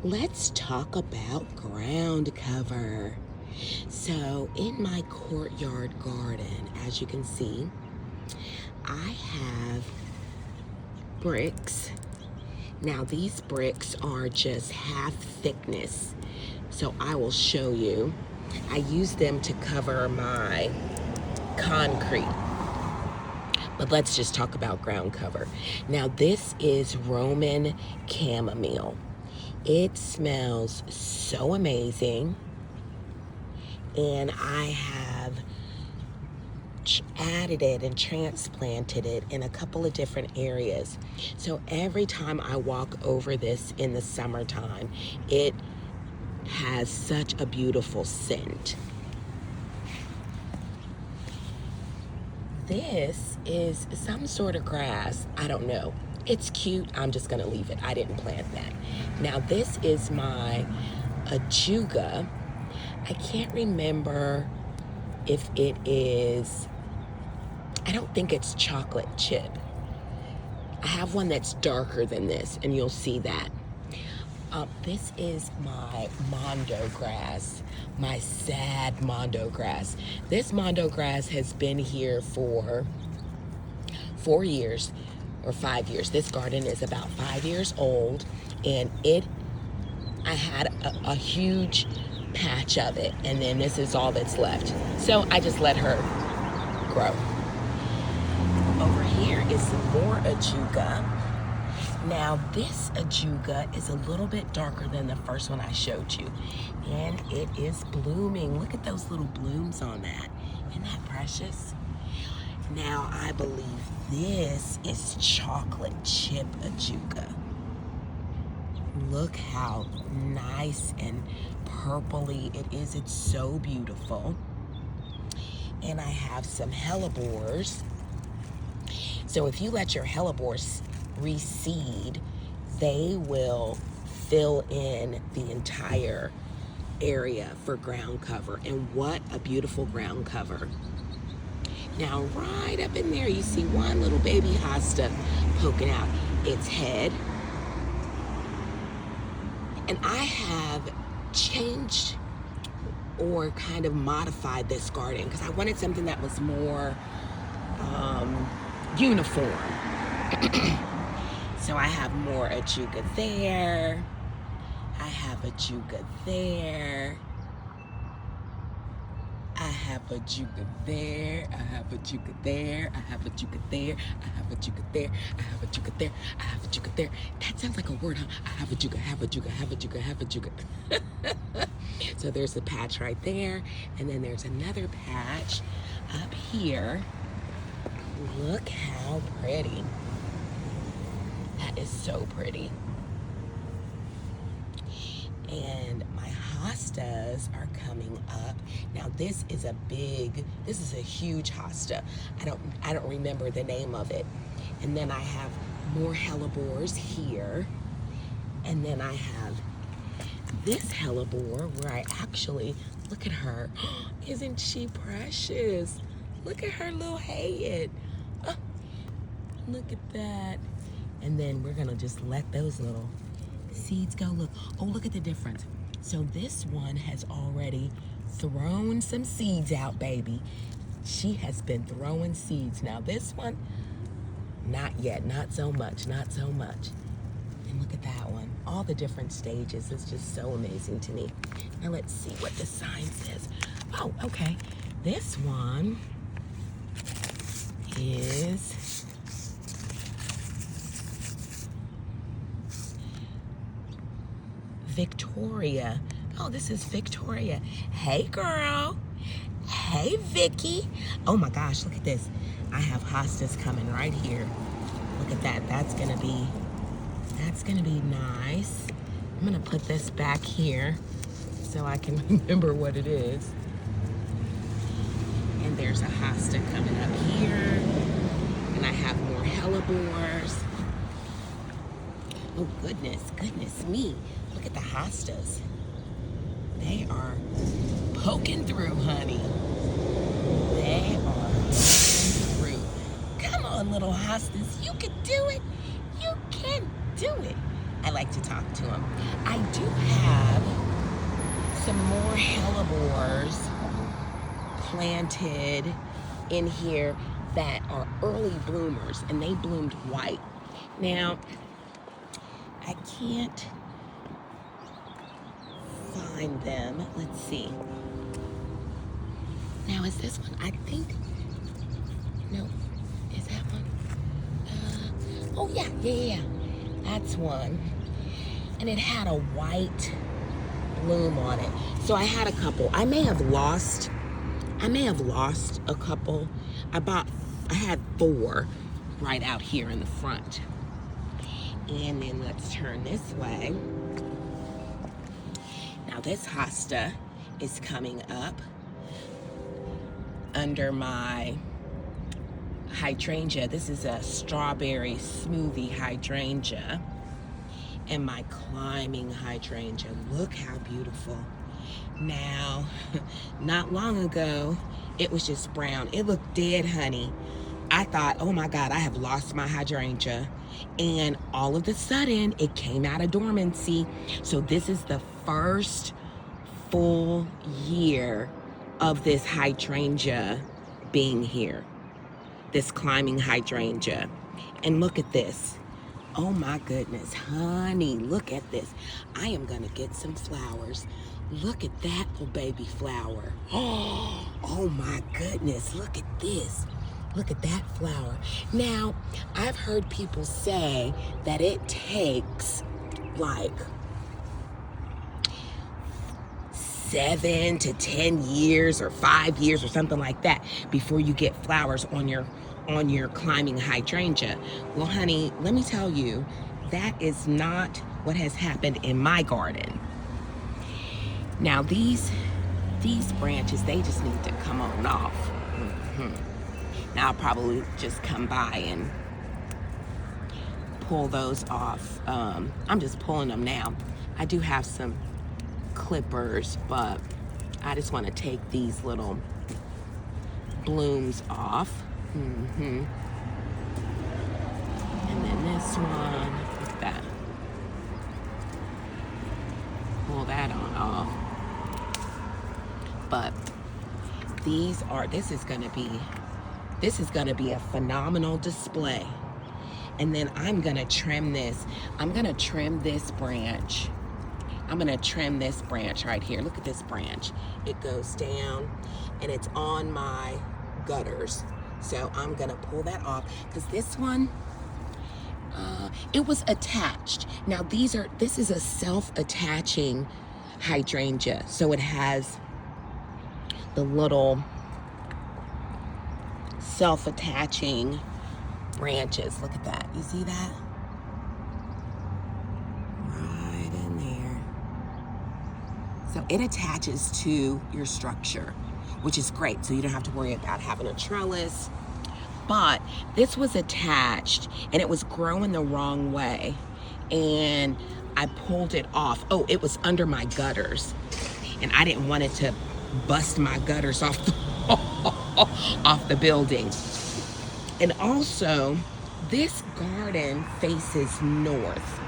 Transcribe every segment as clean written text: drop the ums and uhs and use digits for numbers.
let's talk about ground cover. So in my courtyard garden, as you can see, I have bricks. Now these bricks are just half thickness, so I will show you. I use them to cover my concrete. But let's just talk about ground cover. Now this is Roman chamomile. It smells so amazing, and I have added it and transplanted it in a couple of different areas. So every time I walk over this in the summertime, it has such a beautiful scent. This is some sort of grass. I don't know. It's cute. I'm just gonna leave it. I didn't plant that. Now this is my Ajuga. I can't remember if it is, I don't think it's chocolate chip. I have one that's darker than this, and you'll see that. This is my Mondo grass, my sad Mondo grass. This Mondo grass has been here for 4 years or 5 years. This garden is about 5 years old, and I had a huge patch of it, and then this is all that's left. So I just let her grow. Over here is some more Ajuga. Now this Ajuga is a little bit darker than the first one I showed you, and it is blooming. Look at those little blooms on that. Isn't that precious? Now I believe this is chocolate chip Ajuga. Look how nice and purpley it is. It's so beautiful. And I have some hellebores. So if you let your hellebores reseed, they will fill in the entire area for ground cover. And what a beautiful ground cover. Now right up in there you see one little baby hosta poking out its head. And I have changed or kind of modified this garden because I wanted something that was more uniform. So I have more Ajuga there. I have Ajuga there. I have Ajuga there. I have Ajuga there. I have Ajuga there. I have Ajuga there. I have Ajuga there. I have Ajuga there. That sounds like a word, huh? I have Ajuga, have Ajuga, have Ajuga, have Ajuga. So there's a patch right there, and then there's another patch up here. Look how pretty. That is so pretty. And my hostas are coming up. Now this is a huge hosta. I don't remember the name of it. And then I have more hellebores here. And then I have this hellebore where I actually, look at her. Isn't she precious? Look at her little head. Oh, look at that. And then we're gonna just let those little seeds go. Look, oh, look at the difference. So this one has already thrown some seeds out, baby. She has been throwing seeds. Now this one, not yet, not so much, not so much. And look at that one, all the different stages. It's just so amazing to me. Now let's see what the sign says. Oh, okay. This one is Victoria. Oh, this is Victoria. Hey, girl. Hey, Vicky. Oh my gosh, look at this. I have hostas coming right here. Look at that. That's gonna be nice. I'm gonna put this back here so I can remember what it is. And there's a hosta coming up here. And I have more hellebores. Oh, goodness me. Look at the hostas. They are poking through, honey. They are poking through. Come on, little hostas. You can do it. You can do it. I like to talk to them. I do have some more hellebores planted in here that are early bloomers, and they bloomed white. Now, I can't find them. Let's see. Now, is this one? I think, no, is that one? Oh yeah. That's one. And it had a white bloom on it. So I had a couple. I may have lost a couple. I had 4 right out here in the front. And then let's turn this way. Now this hosta is coming up under my hydrangea. This is a strawberry smoothie hydrangea. And my climbing hydrangea. Look how beautiful. Now, not long ago, it was just brown. It looked dead, honey. I thought, oh my God, I have lost my hydrangea. And all of a sudden, it came out of dormancy. So this is the first full year of this hydrangea being here. This climbing hydrangea. And look at this. Oh my goodness, honey, look at this. I am gonna get some flowers. Look at that little baby flower. Oh my goodness, look at this. Look at that flower. Now, I've heard people say that it takes like 7 to 10 years or 5 years or something like that before you get flowers on your climbing hydrangea. Well, honey, let me tell you, that is not what has happened in my garden. Now these branches, they just need to come on off. Now I'll probably just come by and pull those off. I'm just pulling them now. I do have some clippers, but I just want to take these little blooms off. And then this one, look at that. Pull that on off. But this is gonna be a phenomenal display. And then I'm gonna trim this. I'm gonna trim this branch. I'm gonna trim this branch right here. Look at this branch. It goes down and it's on my gutters. So I'm gonna pull that off because this one, it was attached. Now this is a self-attaching hydrangea. So it has the little self-attaching branches. Look at that, you see that? Right in there. So it attaches to your structure, which is great. So you don't have to worry about having a trellis. But this was attached and it was growing the wrong way. And I pulled it off. Oh, it was under my gutters. And I didn't want it to bust my gutters off the building. And also, this garden faces north.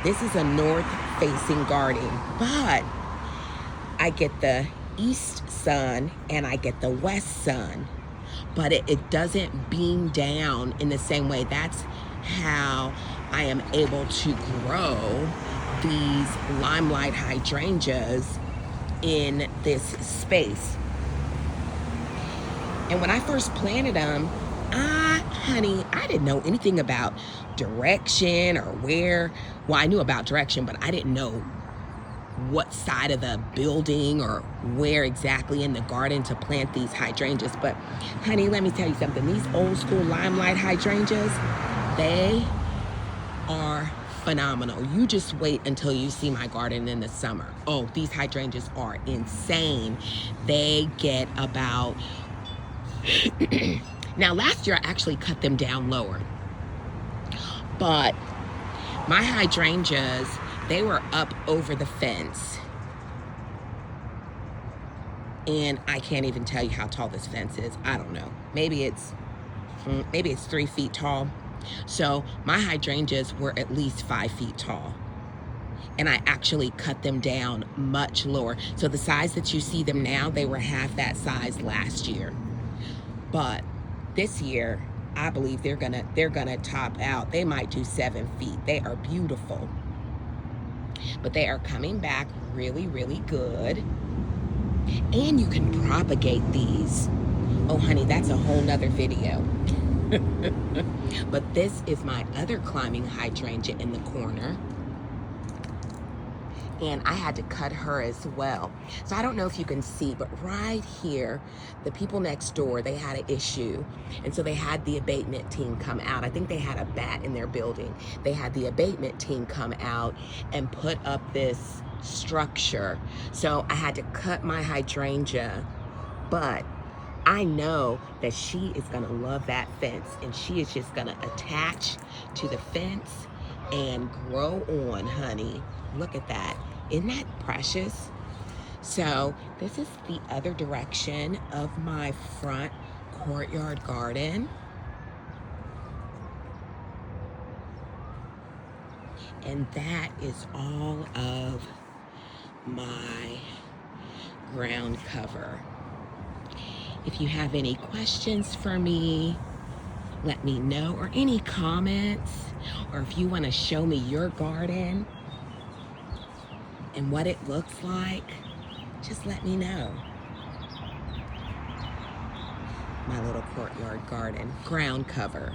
This is a north-facing garden, but I get the east sun and I get the west sun, but it doesn't beam down in the same way. That's how I am able to grow these limelight hydrangeas in this space. And when I first planted them, honey, I didn't know anything about direction or where. Well, I knew about direction, but I didn't know what side of the building or where exactly in the garden to plant these hydrangeas. But honey, let me tell you something. These old school limelight hydrangeas, they are phenomenal. You just wait until you see my garden in the summer. Oh, these hydrangeas are insane. They get about now last year I actually cut them down lower, but my hydrangeas, they were up over the fence, and I can't even tell you how tall this fence is. I don't know. Maybe it's 3 feet tall. So my hydrangeas were at least 5 feet tall. And I actually cut them down much lower. So the size that you see them now, they were half that size last year. But this year, I believe they're gonna top out. They might do 7 feet. They are beautiful. But they are coming back really, really good. And you can propagate these. Oh honey, that's a whole nother video. But this is my other climbing hydrangea in the corner. And I had to cut her as well. So I don't know if you can see, but right here, the people next door, they had an issue. And so they had the abatement team come out. I think they had a bat in their building. They had the abatement team come out and put up this structure. So I had to cut my hydrangea, but I know that she is gonna love that fence, and she is just gonna attach to the fence and grow on, honey. Look at that. Isn't that precious? So this is the other direction of my front courtyard garden. And that is all of my ground cover. If you have any questions for me, let me know, or any comments, or if you want to show me your garden and what it looks like, just let me know. My little courtyard garden, ground cover.